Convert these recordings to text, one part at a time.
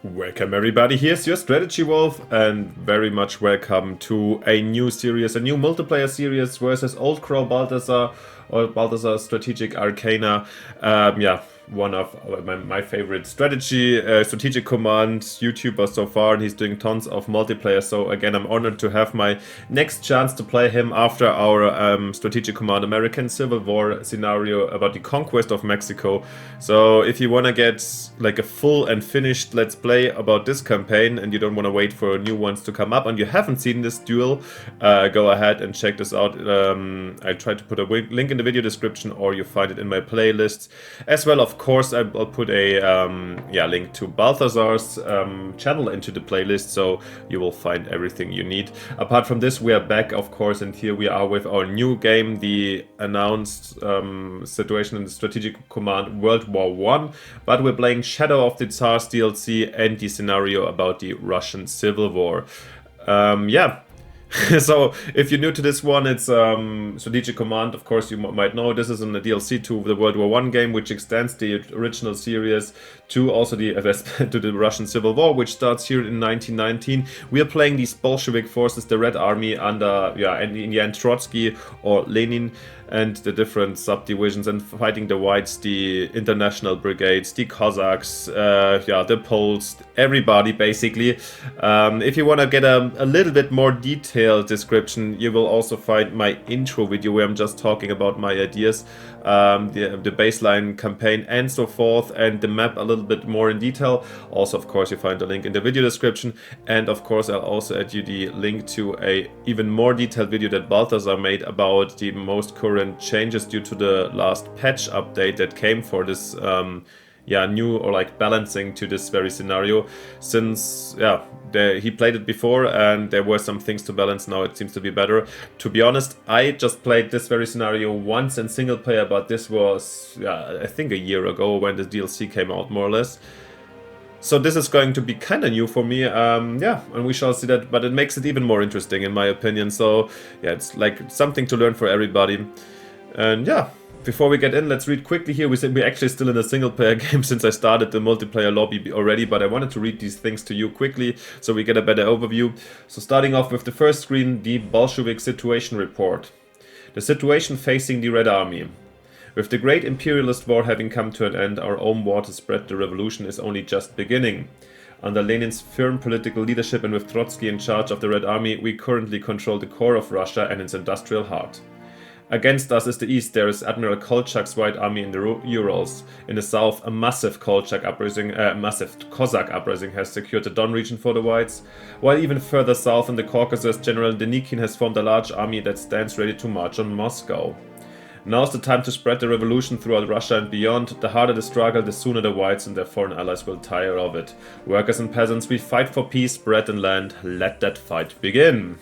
Welcome everybody, here's your Strategy Wolf, and very much welcome to a new series, a new multiplayer series versus Old Crow Balthazor, or Balthazor Strategic Arcana. One of my favorite strategic command YouTubers so far, and he's doing tons of multiplayer. So again, I'm honored to have my next chance to play him after our strategic command American Civil War scenario about the conquest of Mexico. So if you want to get like a full and finished let's play about this campaign and you don't want to wait for new ones to come up and you haven't seen this duel, go ahead and check this out. I tried to put a link in the video description, or you find it in my playlists as well. Of course, I'll put a link to Balthazar's channel into the playlist, so you will find everything you need. Apart from this, we are back, of course, and here we are with our new game, the announced situation in the strategic command World War I, but we're playing Shadow of the Tsar's DLC and the scenario about the Russian Civil War. So, if you're new to this one, it's Strategic Command. Of course, you might know this is a DLC to the World War I game, which extends the original series to also the to the Russian Civil War, which starts here in 1919. We are playing these Bolshevik forces, the Red Army under, and in the end Trotsky or Lenin, and the different subdivisions, and fighting the Whites, the International Brigades, the Cossacks, the Poles, everybody basically. If you want to get a little bit more detailed description, you will also find my intro video where I'm just talking about my ideas, the baseline campaign and so forth, and the map a little bit more in detail. Also, of course, you find the link in the video description, and of course I'll also add you the link to a even more detailed video that Balthazar made about the most current changes due to the last patch update that came for this new or like balancing to this very scenario, since he played it before and there were some things to balance. Now it seems to be better. To be honest, I just played this very scenario once in single player, but this was I think a year ago when the DLC came out, more or less. So this is going to be kind of new for me, and we shall see that, but it makes it even more interesting in my opinion. So yeah, it's like something to learn for everybody. And before we get in, let's read quickly here. We're actually still in a single player game since I started the multiplayer lobby already, but I wanted to read these things to you quickly so we get a better overview. So starting off with the first screen, the Bolshevik situation report. The situation facing the Red Army. With the great imperialist war having come to an end, our own war to spread the revolution is only just beginning. Under Lenin's firm political leadership and with Trotsky in charge of the Red Army, we currently control the core of Russia and its industrial heart. Against us is the east. There is Admiral Kolchak's White Army in the Urals. In the south, a massive Cossack uprising has secured the Don region for the Whites, while even further south in the Caucasus, General Denikin has formed a large army that stands ready to march on Moscow. Now's the time to spread the revolution throughout Russia and beyond. The harder the struggle, the sooner the Whites and their foreign allies will tire of it. Workers and peasants, we fight for peace, bread and land. Let that fight begin.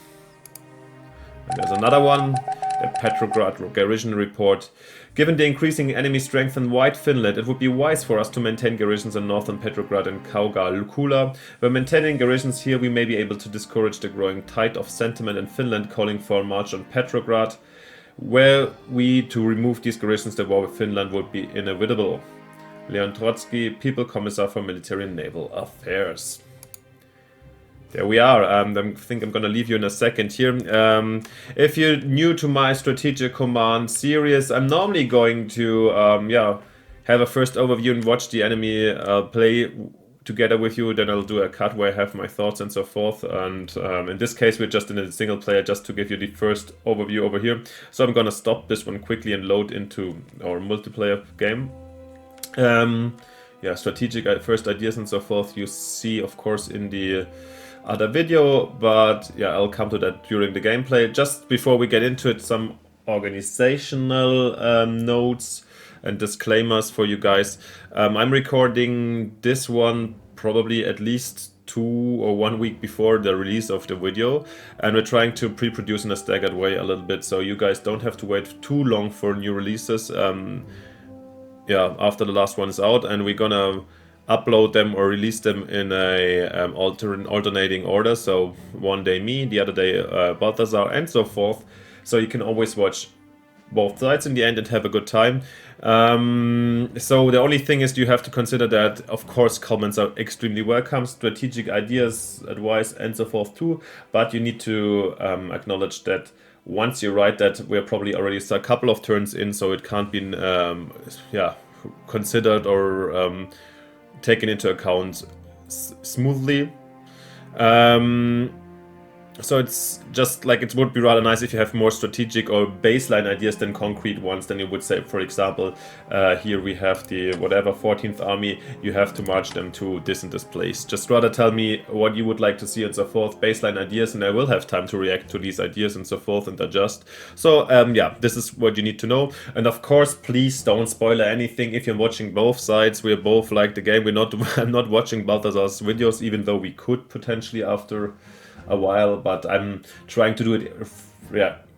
And there's another one, the Petrograd Garrison Report. Given the increasing enemy strength in White Finland, it would be wise for us to maintain garrisons in northern Petrograd and Kauga-Lukula. By maintaining garrisons here, we may be able to discourage the growing tide of sentiment in Finland calling for a march on Petrograd. Were we to remove these garrisons, the war with Finland would be inevitable. Leon Trotsky, People Commissar for Military and Naval Affairs. There we are. I think I'm gonna leave you in a second here. If you're new to my strategic command series, I'm normally going to have a first overview and watch the enemy play together with you. Then I'll do a cut where I have my thoughts and so forth. And in this case, we're just in a single player, just to give you the first overview over here. So I'm gonna stop this one quickly and load into our multiplayer game. Strategic first ideas and so forth you see, of course, in the other video, but I'll come to that during the gameplay. Just before we get into it, some organizational notes and disclaimers for you guys. I'm recording this one probably at least 2 or 1 week before the release of the video, and we're trying to pre-produce in a staggered way a little bit, so you guys don't have to wait too long for new releases after the last one is out, and we're gonna upload them or release them in a alternating order. So one day me, the other day Balthazar, and so forth. So you can always watch both sides in the end and have a good time. So the only thing is you have to consider that, of course, comments are extremely welcome, strategic ideas, advice, and so forth too, but you need to acknowledge that once you write that, we're probably already a couple of turns in, so it can't be considered or taken into account smoothly. So it's just like it would be rather nice if you have more strategic or baseline ideas than concrete ones. Then you would say, for example, here we have the whatever 14th army, you have to march them to this and this place. Just rather tell me what you would like to see and so forth, baseline ideas, and I will have time to react to these ideas and so forth and adjust. So yeah, this is what you need to know. And of course, please don't spoiler anything if you're watching both sides. We're both like the game. I'm not watching Balthazar's videos, even though we could potentially after a while, but I'm trying to do it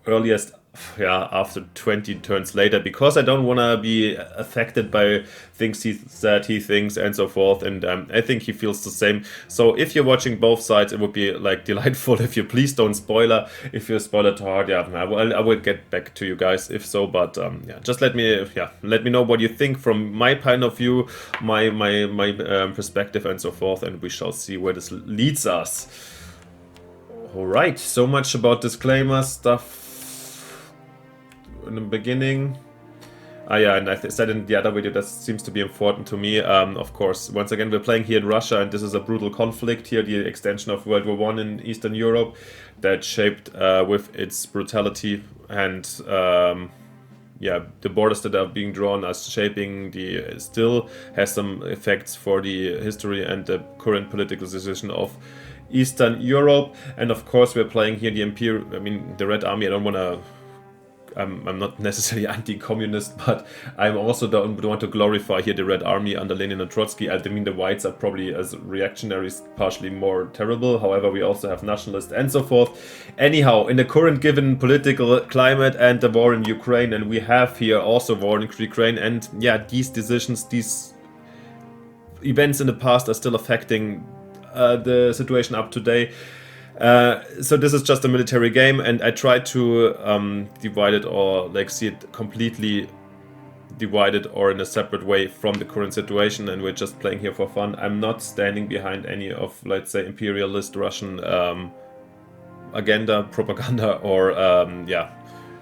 earliest after 20 turns later, because I don't want to be affected by things he said, he thinks, and so forth, and I think he feels the same. So if you're watching both sides, it would be like delightful if you please don't spoiler. If you spoiler too hard, I will get back to you guys if so, but just let me know what you think from my point of view, my perspective, and so forth, and we shall see where this leads us. Alright, so much about disclaimer stuff in the beginning. And I said in the other video that seems to be important to me. Of course, once again, we're playing here in Russia, and this is a brutal conflict here, the extension of World War I in Eastern Europe that shaped with its brutality and the borders that are being drawn are shaping still has some effects for the history and the current political situation of Eastern Europe. And of course we're playing here the Red Army. I'm not necessarily anti-communist, but I also don't want to glorify here the Red Army under Lenin and Trotsky. I mean, the whites are probably, as reactionaries, partially more terrible. However, we also have nationalists and so forth. Anyhow, in the current given political climate and the war in Ukraine, and we have here also war in Ukraine, and these decisions, these events in the past are still affecting the situation up today. So this is just a military game, and I try to divide it or see it completely divided or in a separate way from the current situation, and we're just playing here for fun. I'm not standing behind any of, let's say, imperialist Russian agenda, propaganda, or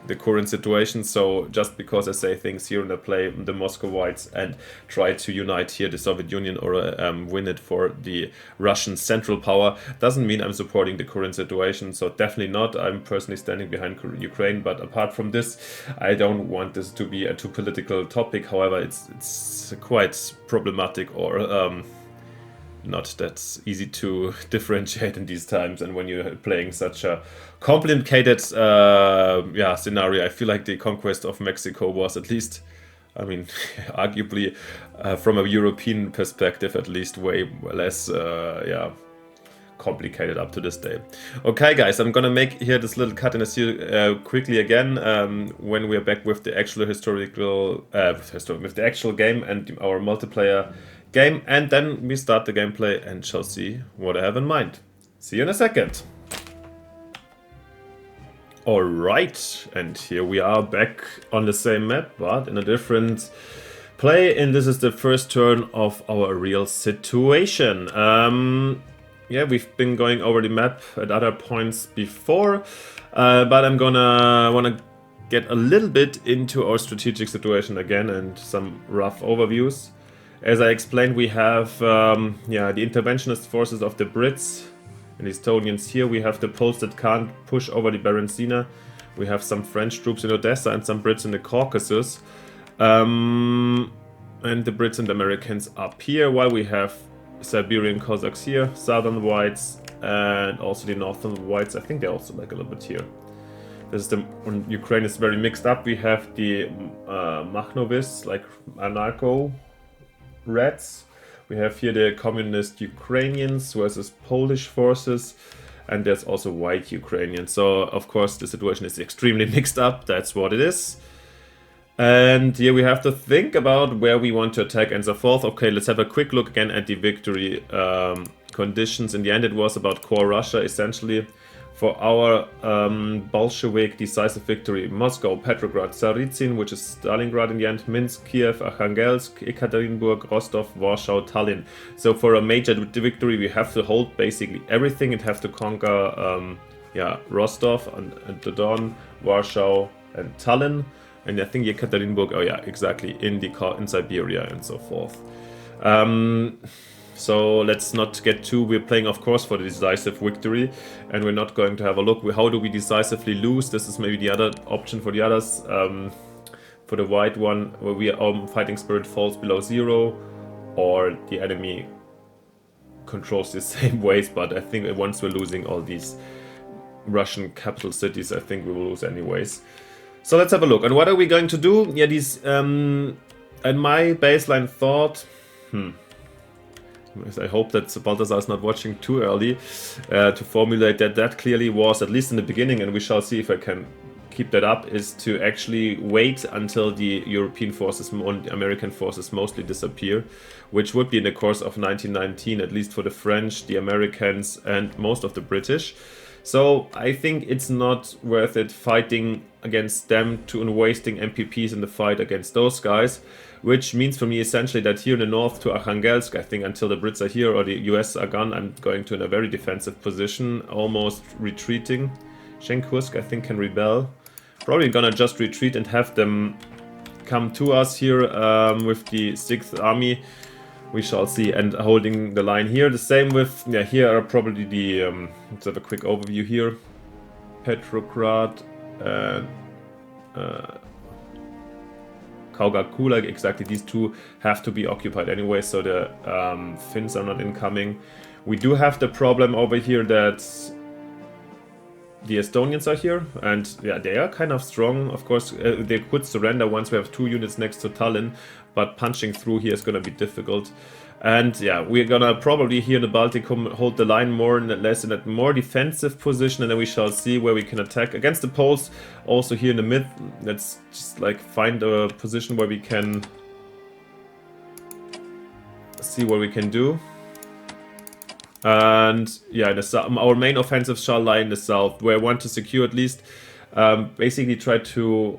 the current situation. So just because I say things here and I play the Muscovites and try to unite here the Soviet Union or win it for the Russian central power, doesn't mean I'm supporting the current situation. So definitely not. I'm personally standing behind Ukraine, but apart from this, I don't want this to be a too political topic. However, it's quite problematic or not that easy to differentiate in these times, and when you're playing such a complicated scenario. I feel like the conquest of Mexico was, at least, arguably from a European perspective, at least way less complicated up to this day. Okay, guys, I'm gonna make here this little cut and see quickly again when we're back with the actual with the actual game and our multiplayer game, and then we start the gameplay and shall see what I have in mind. See you in a second. Alright, and here we are back on the same map, but in a different play, and this is the first turn of our real situation. We've been going over the map at other points before, but I'm wanna get a little bit into our strategic situation again and some rough overviews. As I explained, we have the interventionist forces of the Brits and Estonians here. We have the Poles that can't push over the Berensina. We have some French troops in Odessa and some Brits in the Caucasus. And the Brits and the Americans up here, while we have Siberian Cossacks here, Southern Whites, and also the Northern Whites. I think they're also a little bit here. This is Ukraine is very mixed up. We have the Makhnovists, like Anarcho Reds. We have here the communist Ukrainians versus Polish forces, and there's also white Ukrainians. So of course the situation is extremely mixed up, that's what it is. And here we have to think about where we want to attack and so forth. Okay, let's have a quick look again at the victory conditions. In the end it was about core Russia essentially. for our Bolshevik decisive victory. Moscow, Petrograd, Tsaritsyn, which is Stalingrad in the end, Minsk, Kiev, Arkhangelsk, Ekaterinburg, Rostov, Warsaw, Tallinn. So for a major victory, we have to hold basically everything and have to conquer yeah, Rostov and the Don, Warsaw and Tallinn. And I think Ekaterinburg, oh yeah, exactly, in Siberia and so forth. So let's not get too, we're playing of course for the decisive victory, and we're not going to have a look, how do we decisively lose? This is maybe the other option for the others. For the white one, where we fighting spirit falls below 0, or the enemy controls the same ways, but I think once we're losing all these Russian capital cities, I think we will lose anyways. So let's have a look. And what are we going to do? Yeah, these, and my baseline thought, I hope that Balthazor is not watching too early to formulate that clearly was, at least in the beginning, and we shall see if I can keep that up, is to actually wait until the European forces, American forces mostly disappear, which would be in the course of 1919, at least for the French, the Americans, and most of the British. So I think it's not worth it fighting against them and wasting MPPs in the fight against those guys, which means for me essentially that here in the north to Arkhangelsk, I think until the Brits are here or the US are gone, I'm going to in a very defensive position, almost retreating. Shenkursk, I think, can rebel. Probably gonna just retreat and have them come to us here with the 6th Army. We shall see, and holding the line here. The same with, yeah, here are probably the, let's have a quick overview here. Petrograd and Kaugakula, exactly, these two have to be occupied anyway, so the Finns are not incoming. We do have the problem over here that the Estonians are here, and yeah, they are kind of strong. Of course, they could surrender once we have 2 units next to Tallinn, but punching through here is going to be difficult. And yeah, we're gonna probably here in the Balticum hold the line more and less in a more defensive position, and then we shall see where we can attack against the Poles. Also here in the mid, let's just like find a position where we can see what we can do. And yeah, our main offensive shall lie in the south, where I want to secure at least, basically try to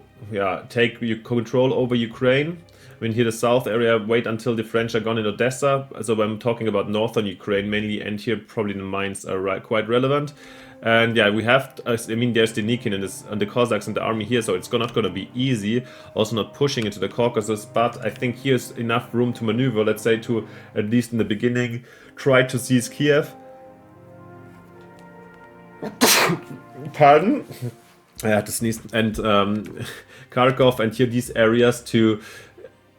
take control over Ukraine. I mean, here the south area, wait until the French are gone in Odessa. So I'm talking about northern Ukraine mainly, and here probably the mines are quite relevant. And yeah, we have, I mean, there's the Nikin and the Cossacks and the army here, so it's not going to be easy. Also not pushing into the Caucasus, but I think here's enough room to maneuver, let's say, to, at least in the beginning, try to seize Kiev. Pardon? I had to sneeze. And Kharkov, and here these areas to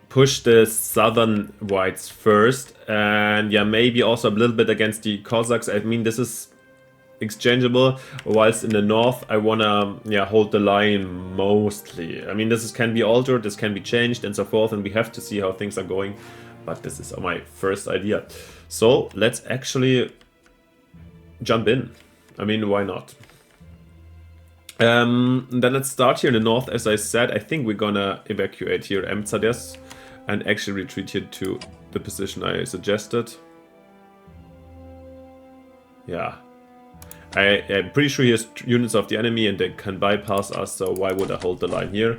push the southern whites first, and yeah, maybe also a little bit against the Cossacks. I mean, this is exchangeable, whilst in the north I wanna hold the line mostly. I mean, can be altered, this can be changed and so forth, and we have to see how things are going, but this is my first idea. So let's actually jump in. I mean, why not? Then let's start here in the north. As I said, I think we're gonna evacuate here Emtsades and actually retreat here to the position I suggested. Yeah. I'm pretty sure here's units of the enemy and they can bypass us, so why would I hold the line here?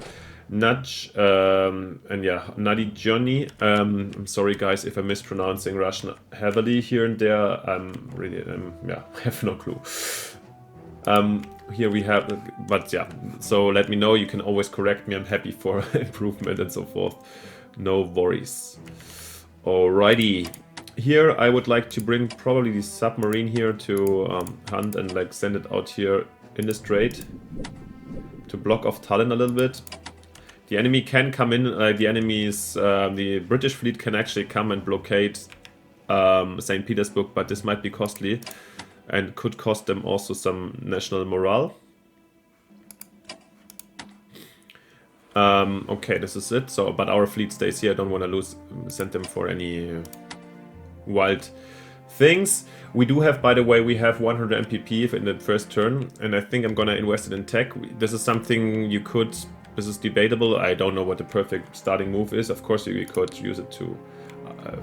Nudge, and yeah, Nadi Johnny. I'm sorry guys if I'm mispronouncing Russian heavily here and there. Yeah, I have no clue. Here we have, but yeah, so let me know, you can always correct me, I'm happy for improvement and so forth. No worries. Alrighty. Here I would like to bring probably the submarine here to hunt and like send it out here in the strait to block off Tallinn a little bit. The enemy can come in, the British fleet can actually come and blockade St. Petersburg, but this might be costly and could cost them also some national morale. Okay, this is it. So, but our fleet stays here. I don't want to send them for any wild things. We do have, by the way, we have 100 MPP in the first turn, and I think I'm gonna invest it in tech. This is something this is debatable. I don't know what the perfect starting move is. Of course, you could use it to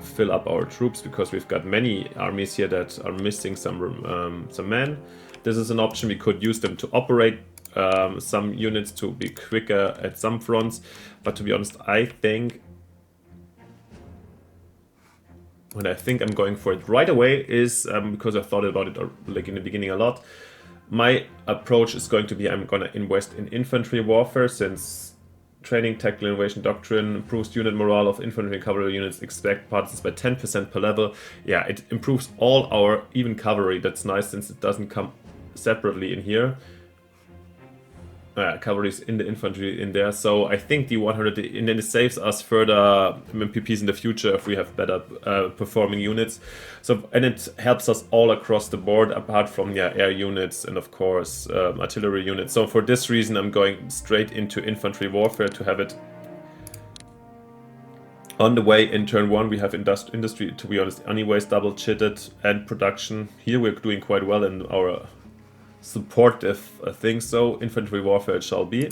fill up our troops, because we've got many armies here that are missing some men. This is an option. We could use them to operate some units to be quicker at some fronts, but to be honest, I think what I think I'm going for it right away is, because I thought about it like in the beginning a lot, my approach is going to be I'm gonna invest in infantry warfare, since training, tactical innovation doctrine improves unit morale of infantry and cavalry units, expect partisans by 10% per level. Yeah, it improves all our even cavalry. That's nice, since it doesn't come separately in here. Cavalry's in the infantry in there, so I think the 100, and then it saves us further MPPs in the future if we have better performing units. So, and it helps us all across the board, apart from air units and of course artillery units. So for this reason, I'm going straight into infantry warfare to have it on the way. In turn 1, we have industry, to be honest, anyways, double chitted, and production. Here we're doing quite well in our supportive things, so infantry warfare it shall be.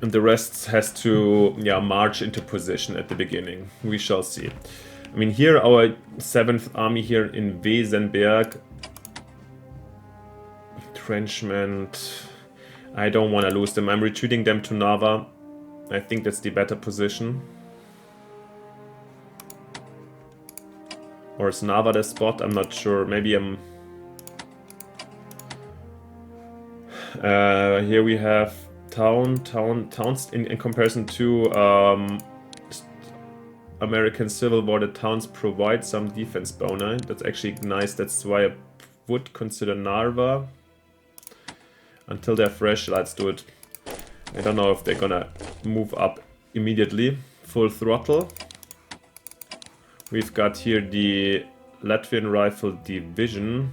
And the rest has to march into position at the beginning. We shall see. I mean, here our 7th army here in Wesenberg. Entrenchment. I don't want to lose them. I'm retreating them to Nava. I think that's the better position. Or is Nava the spot? I'm not sure. Maybe I'm... here we have towns in comparison to American Civil War. The towns provide some defense bonus. That's actually nice. That's why I would consider Narva. Until they're fresh, let's do it. I don't know if they're gonna move up immediately. Full throttle. We've got here the Latvian Rifle Division.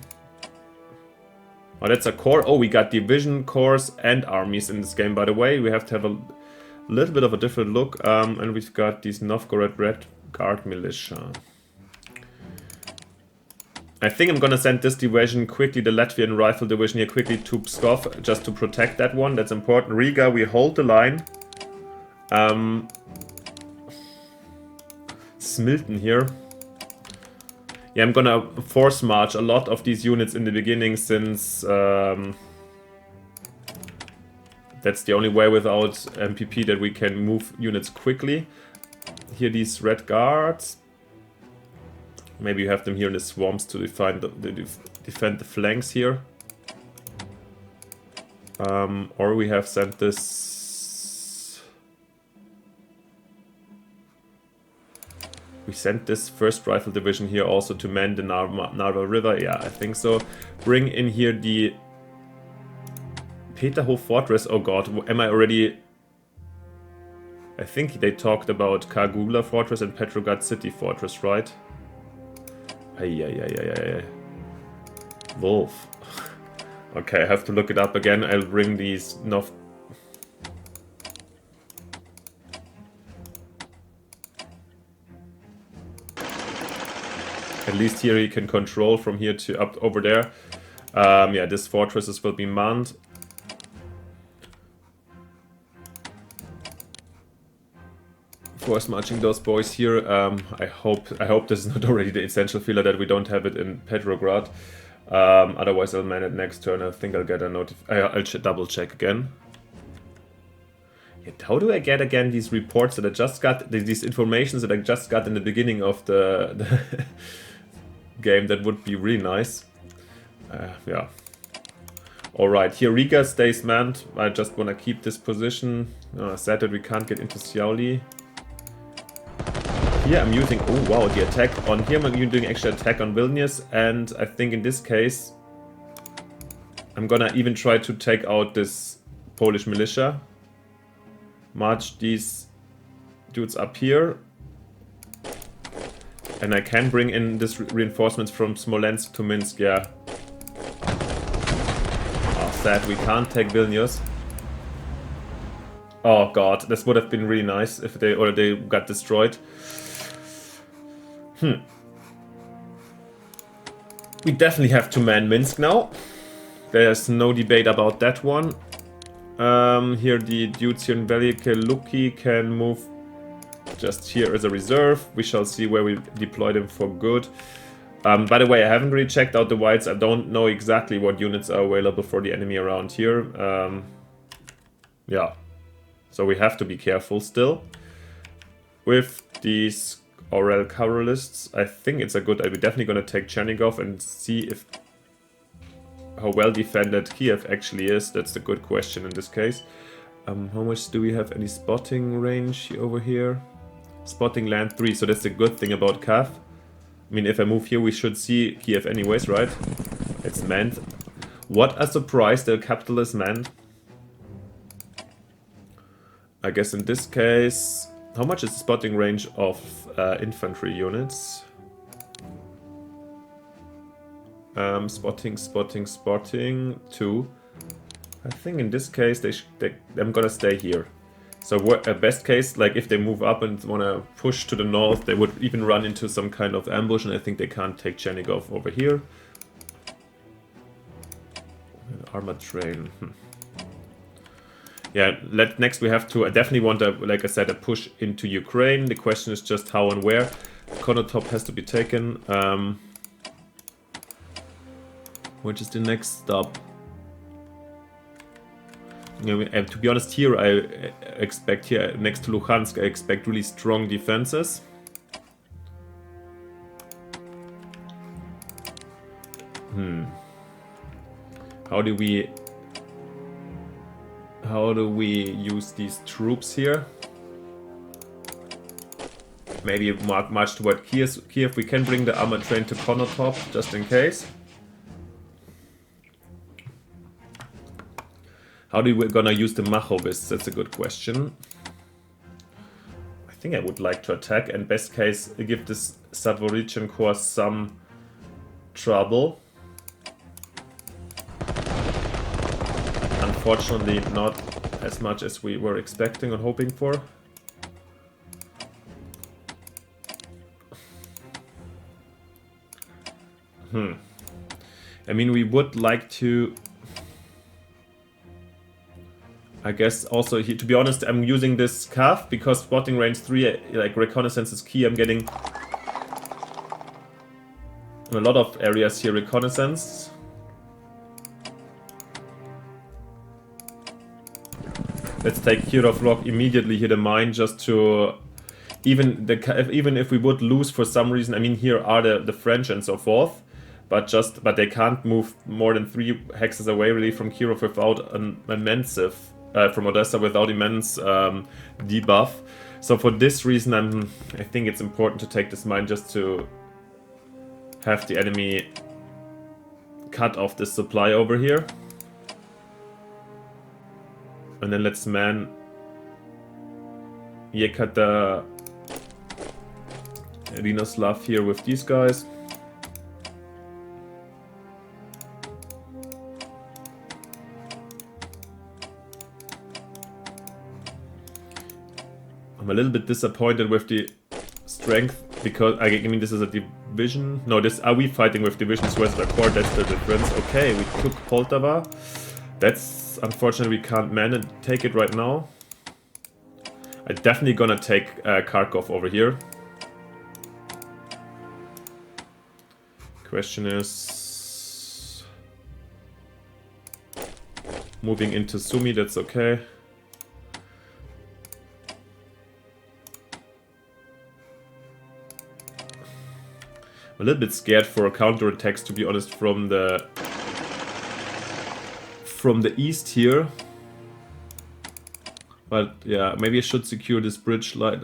Oh, that's a corps. Oh, we got division, corps, and armies in this game, by the way. We have to have a little bit of a different look. And we've got these Novgorod Red Guard Militia. I think I'm gonna send this division quickly, the Latvian Rifle Division here, quickly to Pskov, just to protect that one. That's important. Riga, we hold the line. Smilton here. Yeah, I'm gonna force march a lot of these units in the beginning, since that's the only way without MPP that we can move units quickly. Here these Red Guards. Maybe you have them here in the swamps to defend the flanks here. Or we have sent this... We sent this 1st Rifle Division here also to man the Narva River. Yeah, I think so. Bring in here the Peterhof Fortress. Oh god, am I already... I think they talked about Kargula Fortress and Petrograd City Fortress, right? Ay. Wolf. Okay, I have to look it up again. I'll bring these At least here he can control from here to up over there. Yeah, this fortresses will be manned. Force marching those boys here. I hope this is not already the essential filler that we don't have it in Petrograd. Otherwise I'll man it next turn. I think I'll get a I'll double check again. Yeah, how do I get again these reports that I just got, these informations that I just got in the beginning of the game? That would be really nice. Yeah. Alright, here Riga stays manned. I just want to keep this position. Sad that we can't get into Xiaoli. Here I'm using, oh wow, the attack on here. I'm doing actually attack on Vilnius, and I think in this case I'm gonna even try to take out this Polish militia. March these dudes up here. And I can bring in this reinforcements from Smolensk to Minsk, yeah. Oh, sad, we can't take Vilnius. Oh god, this would have been really nice if they got destroyed. We definitely have to man Minsk now. There's no debate about that one. Here the dudes here in Velike Luki can move just here as a reserve. We shall see where we deploy them for good. By the way, I haven't really checked out the whites. I don't know exactly what units are available for the enemy around here. Yeah, so we have to be careful still. With these Aurel Cavalrylists, I think it's a good idea. We're definitely going to take Chernigov and see if how well defended Kiev actually is. That's the good question in this case. How much do we have any spotting range over here? Spotting land 3, so that's the good thing about Cav. I mean, if I move here, we should see Kiev anyways, right? It's manned. What a surprise, the capital is manned. I guess in this case... How much is the spotting range of infantry units? Spotting, 2. I think in this case, I'm gonna stay here. So best case, like if they move up and wanna push to the north, they would even run into some kind of ambush, and I think they can't take Chernigov over here. Armored train. Yeah, next we have to, I definitely want, like I said, a push into Ukraine. The question is just how and where. Konotop has to be taken. Which is the next stop? You know, and to be honest, here I expect, here next to Luhansk, I expect really strong defenses. How do we use these troops here? Maybe march toward Kiev. We can bring the armored train to Konotop, just in case. How are we gonna use the Machovists? That's a good question. I think I would like to attack, and best case, give this Zaporizhian Corps some trouble. Unfortunately, not as much as we were expecting or hoping for. I mean, we would like to... I guess also, to be honest, I'm using this Cav because spotting range 3, like reconnaissance is key. I'm getting in a lot of areas here reconnaissance. Let's take Kirov Rock immediately, hit a mine just to... Even if we would lose for some reason, I mean, here are the French and so forth, but they can't move more than 3 hexes away really from Kirov without an immense... from Odessa without immense debuff. So for this reason, I think it's important to take this mine just to have the enemy cut off this supply over here. And then let's man Yekata Rinoslav here with these guys. I'm a little bit disappointed with the strength because I mean this is a division. No, are we fighting with divisions west of core? That's the difference. Okay, we took Poltava. That's unfortunate. We can't man and take it right now. I'm definitely gonna take Kharkov over here. Question is moving into Sumy. That's okay. A little bit scared for counterattacks, to be honest, from the east here. But yeah, maybe I should secure this bridge line.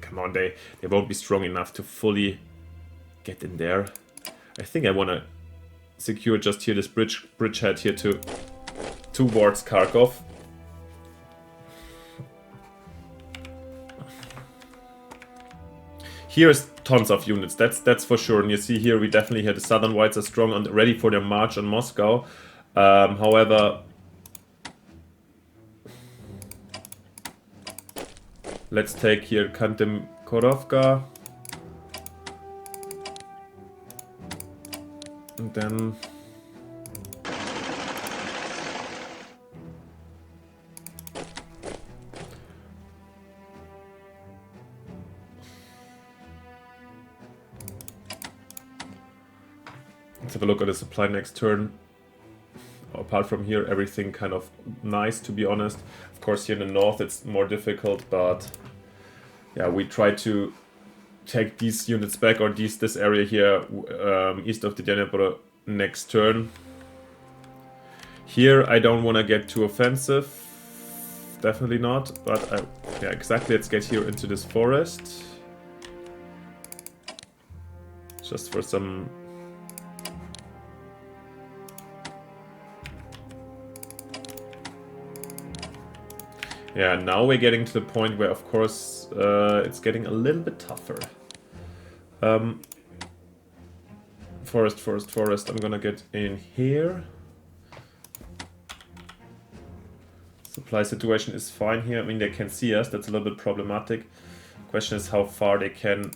Come on, they won't be strong enough to fully get in there. I think I want to secure just here this bridgehead here towards Kharkov. Here's tons of units, that's for sure. And you see here, we definitely had the Southern Whites are strong and ready for their march on Moscow. However, let's take here Kantem Korovka. And then... Let's have a look at the supply next turn. Apart from here, everything kind of nice, to be honest. Of course, here in the north it's more difficult, but yeah, we try to take these units back, or this area here east of the Danube next turn. Here I don't want to get too offensive, definitely not, but yeah, exactly, let's get here into this forest. Just for some... Yeah, now we're getting to the point where, of course, it's getting a little bit tougher. Forest. I'm gonna get in here. Supply situation is fine here. I mean, they can see us. That's a little bit problematic. Question is how far they can...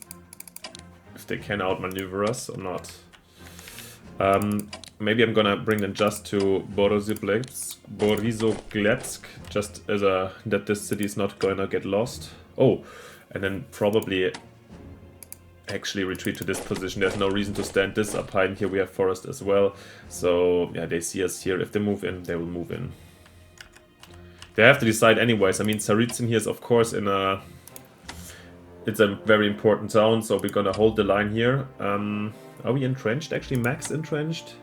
if they can outmaneuver us or not. Maybe I'm gonna bring them just to Borisogledsk, just as that this city is not gonna get lost. Oh, and then probably actually retreat to this position. There's no reason to stand this up high, and here we have forest as well. So yeah, they see us here. If they move in, they will move in. They have to decide anyways. I mean, Tsaritsyn here is of course in a... it's a very important zone, so we're gonna hold the line here. Are we entrenched? Actually, max entrenched?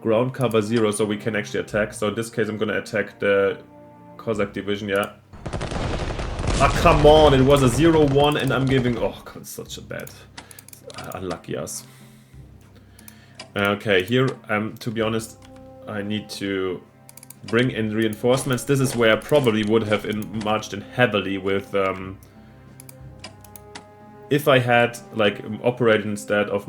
Ground cover 0, so we can actually attack. So in this case, I'm gonna attack the Cossack division, yeah. Ah, come on! It was a 0-1 and I'm giving... oh, God, it's such a bad... unlucky us. Okay, here, to be honest, I need to bring in reinforcements. This is where I probably would have marched in heavily with... if I had, like, operated instead of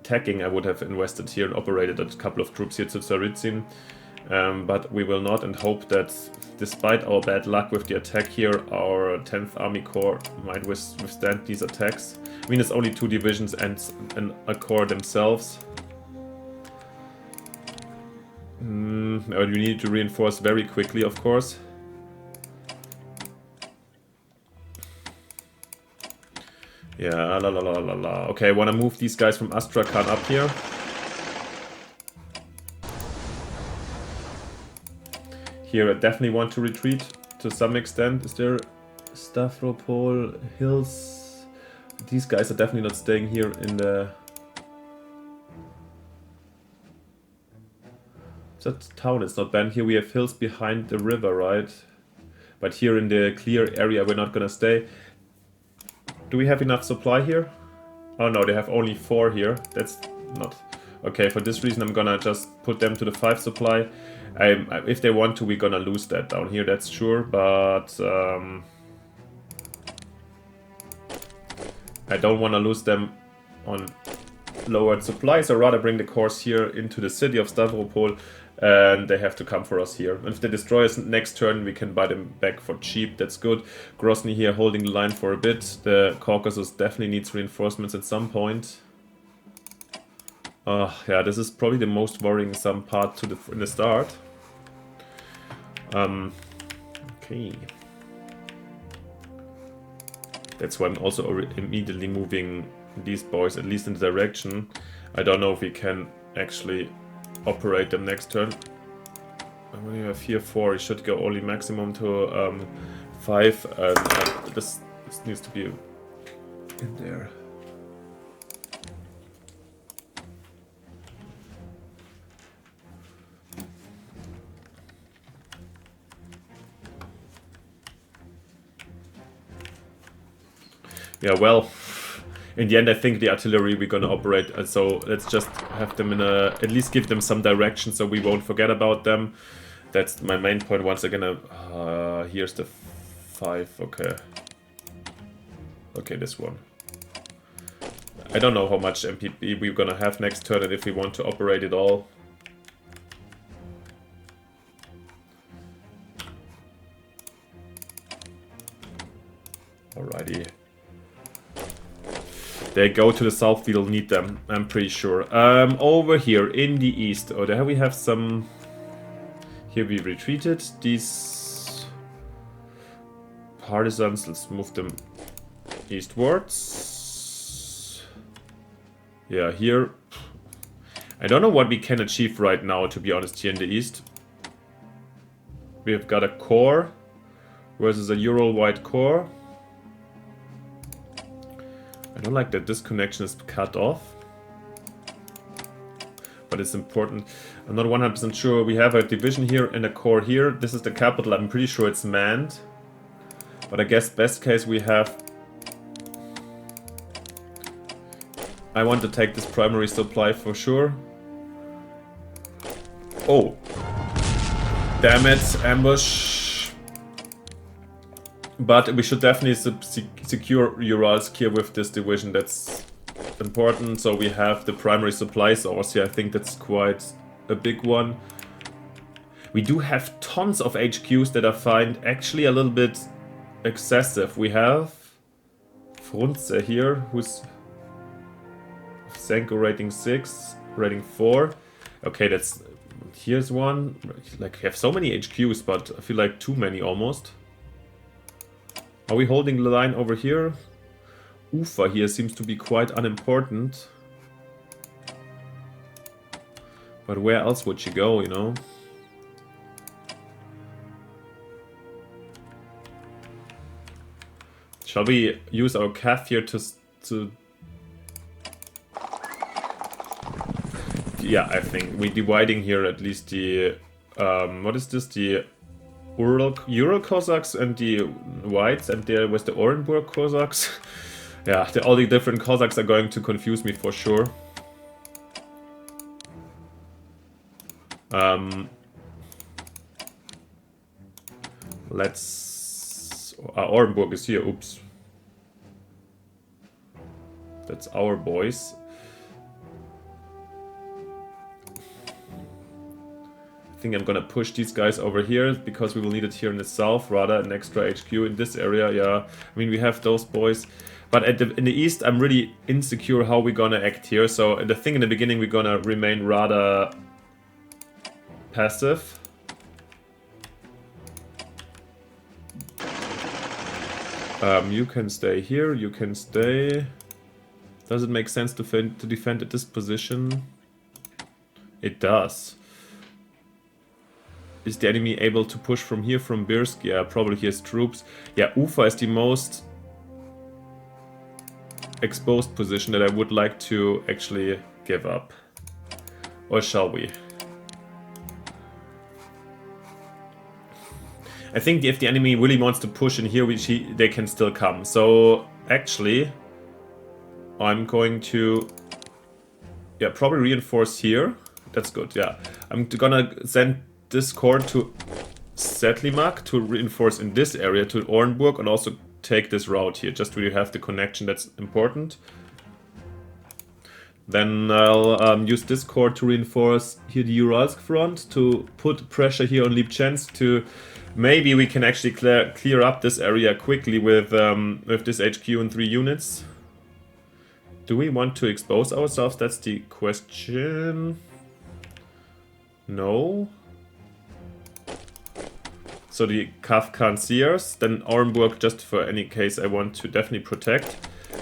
attacking, I would have invested here and operated a couple of troops here to Tsaritsyn. But we will not, and hope that, despite our bad luck with the attack here, our 10th Army Corps might withstand these attacks. I mean, it's only 2 divisions and a corps themselves. We need to reinforce very quickly, of course. Yeah, la la la la la. Okay, I want to move these guys from Astrakhan up here. Here, I definitely want to retreat to some extent. Is there Stavropol Hills? These guys are definitely not staying here in the... that town is not banned. Here we have hills behind the river, right? But here in the clear area we're not gonna stay. Do we have enough supply here? Oh no, they have only 4 here. That's not... okay, for this reason I'm gonna just put them to the 5 supply. If they want to, we're gonna lose that down here, that's sure, but... I don't want to lose them on lowered supply, so rather bring the corps here into the city of Stavropol, and they have to come for us here. And if they destroy us next turn, we can buy them back for cheap, that's good. Grozny here holding the line for a bit. The Caucasus definitely needs reinforcements at some point. Yeah, this is probably the most worrying part in the start. Okay. That's why I'm also immediately moving these boys, at least in the direction. I don't know if we can actually operate them next turn. We have here 4, it should go only maximum to 5, and this needs to be in there. Yeah, well, in the end I think the artillery we're gonna operate, and so let's just have them in at least give them some direction so we won't forget about them. That's my main point. Once again, here's the 5, okay. Okay, this one. I don't know how much MPP we're gonna have next turn and if we want to operate it all. Alrighty. They go to the south, we'll need them, I'm pretty sure. Over here, in the east, oh, there we have some... Here we retreated, these... partisans, let's move them eastwards. Yeah, here... I don't know what we can achieve right now, to be honest, here in the east. We've got a core versus a Ural-wide core. I don't like that this connection is cut off. But it's important. I'm not 100% sure. We have a division here and a core here. This is the capital. I'm pretty sure it's manned. But I guess best case we have... I want to take this primary supply for sure. Oh. Damn it, ambush. But we should definitely secure Uralsk here with this division. That's important. So we have the primary supply source here. I think that's quite a big one. We do have tons of HQs that I find actually a little bit excessive. We have Frunze here, who's Senko rating 6, rating 4. Okay, that's... Here's one. Like, we have so many HQs, but I feel like too many almost. Are we holding the line over here? Ufa here seems to be quite unimportant. But where else would you go, you know? Shall we use our calf here to... Yeah, I think we're dividing here at least the... what is this? The Ural Cossacks and the Whites, and there was the Orenburg Cossacks. Yeah, all the different Cossacks are going to confuse me for sure. Let's... Orenburg is here, oops. That's our boys. I think I'm gonna push these guys over here because we will need it here in the south, rather an extra HQ in this area. Yeah, I mean we have those boys, but in the east I'm really insecure how we're gonna act here. So the thing in the beginning, we're gonna remain rather passive. You can stay here, you can stay. Does it make sense to defend at this position? It does. Is the enemy able to push from here, from Birsk? Yeah, probably he has troops. Yeah, Ufa is the most exposed position that I would like to actually give up. Or shall we? I think if the enemy really wants to push in here, they can still come. So, actually, I'm going to... Yeah, probably reinforce here. That's good, yeah. I'm gonna send this corps to Sedlimak to reinforce in this area to Orenburg and also take this route here, just where you have the connection. That's important. Then I'll use this corps to reinforce here the Uralsk front to put pressure here on Lipchensk to maybe we can actually clear up this area quickly with this HQ in 3 units. Do we want to expose ourselves? That's the question. No. So the Kafkan Sears, then Orenburg just for any case I want to definitely protect.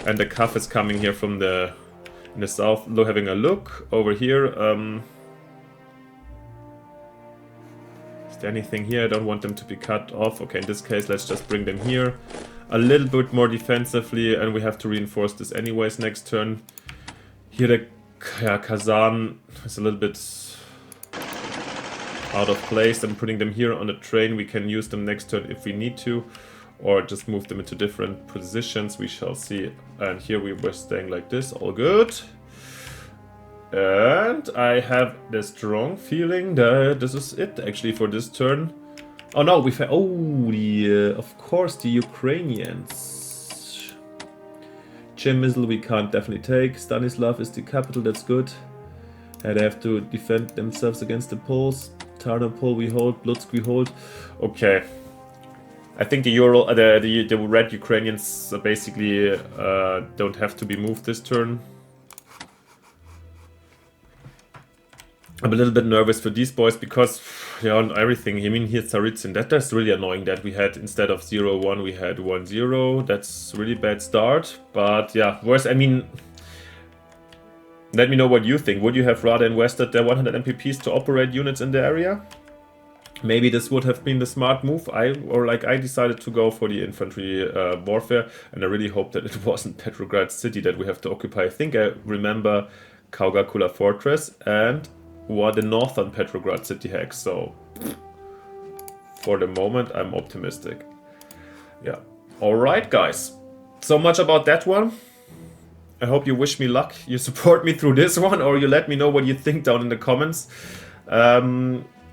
And the Kaf is coming here from the in the south, having a look over here. Is there anything here? I don't want them to be cut off. Okay, in this case let's just bring them here a little bit more defensively, and we have to reinforce this anyways next turn. Here the Kazan is a little bit out of place. I'm putting them here on a train. We can use them next turn if we need to, or just move them into different positions. We shall see. And here we were staying like this. All good. And I have the strong feeling that this is it actually for this turn. Oh no, we found... Oh, of course, the Ukrainians. Chemizl we can't definitely take. Stanislav is the capital, that's good. And they have to defend themselves against the Poles. Tarnopol we hold, Lutsk we hold. Okay. I think the red Ukrainians basically don't have to be moved this turn. I'm a little bit nervous for these boys because, yeah, on everything. I mean, here's Tsaritsyn. That's really annoying that we had, instead of 0-1, we had 1-0. That's really bad start. But, yeah, worse. I mean, Let me know what you think. Would you have rather invested the 100 MPPs to operate units in the area? Maybe this would have been the smart move. I decided to go for the infantry warfare, and I really hope that it wasn't Petrograd City that we have to occupy. I think I remember Kaugakula Fortress and what the northern Petrograd City hex. So for the moment, I'm optimistic. Yeah. All right, guys. So much about that one. I hope you wish me luck, you support me through this one, or you let me know what you think down in the comments.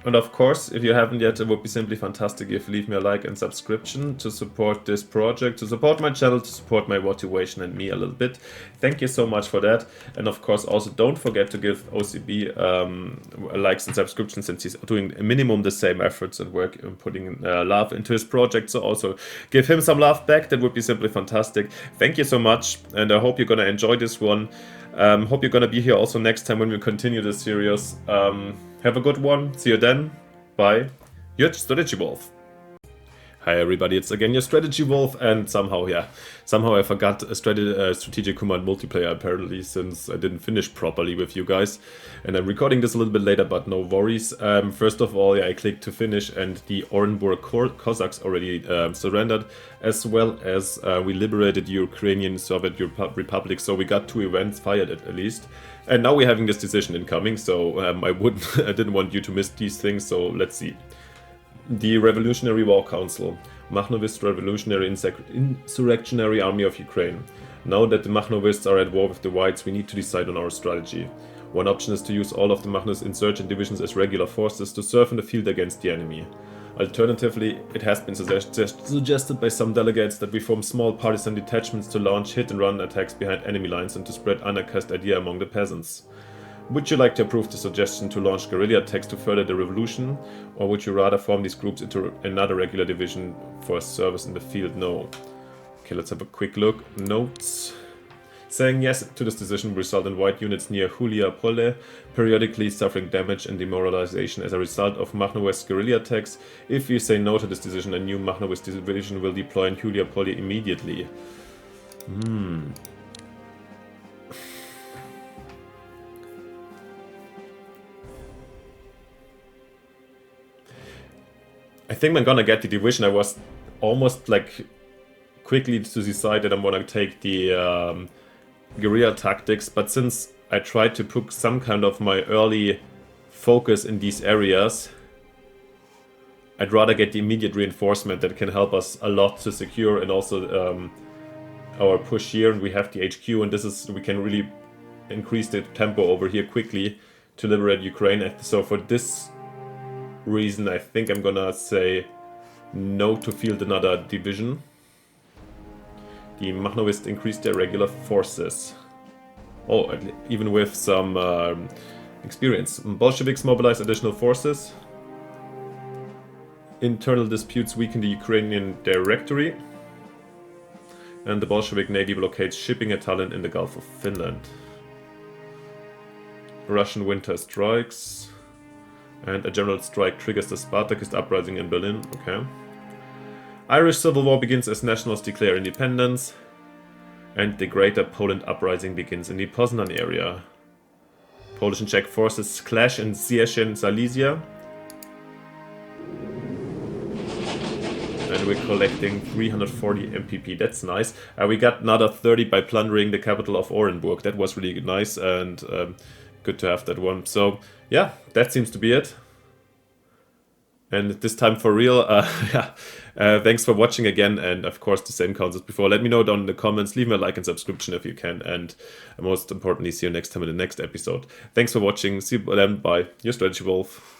And of course, if you haven't yet, it would be simply fantastic if you leave me a like and subscription to support this project, to support my channel, to support my motivation and me a little bit. Thank you so much for that. And of course, also don't forget to give OCB likes and subscriptions, since he's doing a minimum the same efforts and work in putting love into his project. So also give him some love back. That would be simply fantastic. Thank you so much. And I hope you're going to enjoy this one. Hope you're going to be here also next time when we continue this series. Have a good one. See you then. Bye. Your Strategy Wolf. Hi everybody, it's again your Strategy Wolf, and somehow I forgot a Strategic Command multiplayer apparently, since I didn't finish properly with you guys. And I'm recording this a little bit later, but no worries. First of all, I clicked to finish, and the Orenburg Cossacks already surrendered, as well as we liberated the Ukrainian Soviet Republic, so we got 2 events fired at least. And now we're having this decision incoming, so I didn't want you to miss these things, so let's see. The Revolutionary War Council, Makhnovist Revolutionary Insurrectionary Army of Ukraine. Now that the Makhnovists are at war with the Whites, we need to decide on our strategy. One option is to use all of the Makhnovist insurgent divisions as regular forces to serve in the field against the enemy. Alternatively, it has been suggested by some delegates that we form small partisan detachments to launch hit-and-run attacks behind enemy lines and to spread anarchist idea among the peasants. Would you like to approve the suggestion to launch guerrilla attacks to further the revolution, or would you rather form these groups into another regular division for service in the field? No. Okay, let's have a quick look. Notes. Saying yes to this decision will result in white units near Hulia Pole periodically suffering damage and demoralization as a result of Makhnovist guerrilla attacks. If you say no to this decision, a new Makhnovist division will deploy in Hulia Pole immediately. I think I'm gonna get the division. I was almost like quickly to decide that I'm gonna take the guerrilla tactics, but since I tried to put some kind of my early focus in these areas, I'd rather get the immediate reinforcement that can help us a lot to secure, and also our push here. And we have the HQ, and this is, we can really increase the tempo over here quickly to liberate Ukraine. So for this reason, I think I'm gonna say no to field another division. The Makhnovists increased their regular forces. Oh, even with some experience. Bolsheviks mobilize additional forces. Internal disputes weaken the Ukrainian directory. And the Bolshevik Navy blockades shipping at Tallinn in the Gulf of Finland. Russian winter strikes. And a general strike triggers the Spartakist uprising in Berlin. Okay. Irish Civil War begins as nationals declare independence. And the Greater Poland uprising begins in the Poznan area. Polish and Czech forces clash in Cieszyn, Silesia. And we're collecting 340 MPP. That's nice. We got another 30 by plundering the capital of Orenburg. That was really nice, and good to have that one. So yeah, that seems to be it. And this time for real, thanks for watching again, and of course the same counts as before. Let me know down in the comments, leave me a like and subscription if you can, and most importantly, see you next time in the next episode. Thanks for watching, see you then, bye. Your Strategy Wolf.